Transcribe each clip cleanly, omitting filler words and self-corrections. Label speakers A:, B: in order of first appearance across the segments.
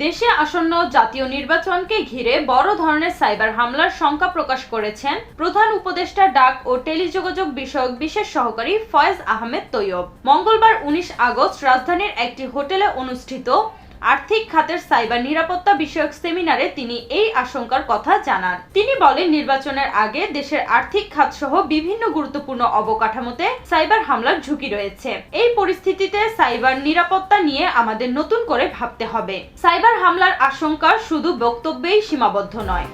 A: দেশে আসন্ন জাতীয় নির্বাচনকে ঘিরে বড় ধরনের সাইবার হামলার শঙ্কা প্রকাশ করেছেন প্রধান উপদেষ্টা ডাক ও টেলিযোগাযোগ বিষয়ক বিশেষ সহকারী ফয়েজ আহমেদ তৈয়ব। মঙ্গলবার 19 আগস্ট রাজধানীর একটি হোটেলে অনুষ্ঠিত আর্থিক খাতের সাইবার নিরাপত্তা বিষয়ক সেমিনারে তিনি এই আশঙ্কার কথা জানান। তিনি বলেন, নির্বাচনের আগে দেশের আর্থিক খাত সহ বিভিন্ন গুরুত্বপূর্ণ অবকাঠামোতে সাইবার হামলার ঝুঁকি রয়েছে। এই পরিস্থিতিতে সাইবার নিরাপত্তা নিয়ে আমাদের নতুন করে ভাবতে হবে। সাইবার হামলার আশঙ্কা শুধু বক্তব্যেই সীমাবদ্ধ নয়।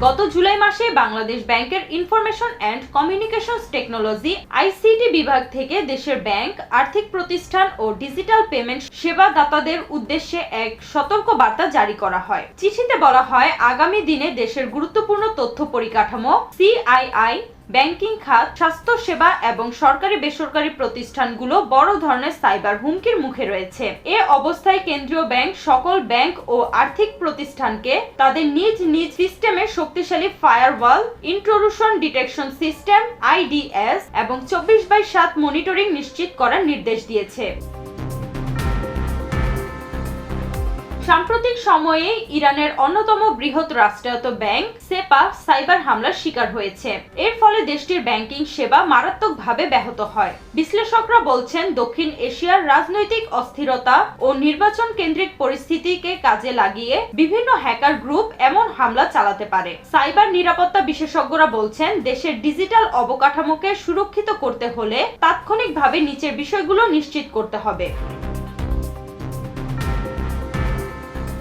A: গত জুলাই মাসে বাংলাদেশ ব্যাংকের information and communications technology ICT বিভাগ থেকে দেশের ব্যাংক, আর্থিক প্রতিষ্ঠান ও ডিজিটাল পেমেন্ট সেবাদাতাদের উদ্দেশ্যে এক সতর্ক বার্তা জারি করা হয়। চিঠিতে বলা হয়, আগামী দিনে দেশের গুরুত্বপূর্ণ তথ্য পরিকাঠামো, সিআইআই, ব্যাংকিং খাত, স্বাস্থ্য সেবা এবং সরকারি বেসরকারি প্রতিষ্ঠানগুলো বড় ধরনের সাইবার হুমকির মুখে রয়েছে। এ অবস্থায় কেন্দ্রীয় ব্যাংক সকল ব্যাংক ও আর্থিক প্রতিষ্ঠানকে তাদের নিজ নিজ সিস্টেমে শক্তিশালী firewall, intrusion detection system IDs এবং 24/7 মনিটরিং নিশ্চিত করার নির্দেশ দিয়েছে। সাম্প্রতিক সময়ে ইরানের অন্যতম বৃহৎ রাষ্ট্রায়ত্ত ব্যাংক সেপা সাইবার হামলার শিকার হয়েছে। এর ফলে দেশটির ব্যাংকিং সেবা মারাত্মকভাবে ব্যাহত হয়। বিশ্লেষকরা বলছেন, দক্ষিণ এশিয়ার রাজনৈতিক অস্থিরতা ও নির্বাচন কেন্দ্রিক পরিস্থিতিকে কাজে লাগিয়ে বিভিন্ন হ্যাকার গ্রুপ এমন হামলা চালাতে পারে। সাইবার নিরাপত্তা বিশেষজ্ঞরা বলছেন, দেশের ডিজিটাল অবকাঠামোকে সুরক্ষিত করতে হলে তাৎক্ষণিকভাবে নিচের বিষয়গুলো নিশ্চিত করতে হবে।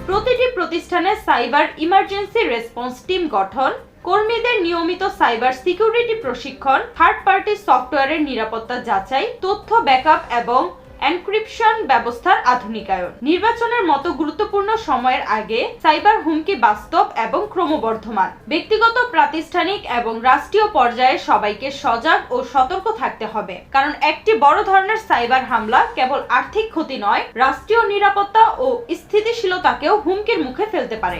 A: প্রতিটি প্রতিষ্ঠানে সাইবার ইমার্জেন্সি রেসপন্স টিম গঠন, কর্মীদের নিয়মিত সাইবার সিকিউরিটি প্রশিক্ষণ, থার্ড পার্টি সফটওয়্যারের নিরাপত্তা যাচাই, তথ্য ব্যাকআপ এবং এনক্রিপশন ব্যবস্থার আধুনিকায়ন। নির্বাচনের মতো গুরুত্বপূর্ণ সময়ের আগে সাইবার হুমকি বাস্তব এবং ক্রমবর্ধমান। ব্যক্তিগত, প্রাতিষ্ঠানিক এবং রাষ্ট্রীয় পর্যায়ে সবাইকে সজাগ ও সতর্ক থাকতে হবে, কারণ একটি বড় ধরনের সাইবার হামলা কেবল আর্থিক ক্ষতি নয়, রাষ্ট্রীয় নিরাপত্তা ও স্থিতিশীলতাকেও হুমকির মুখে ফেলতে পারে।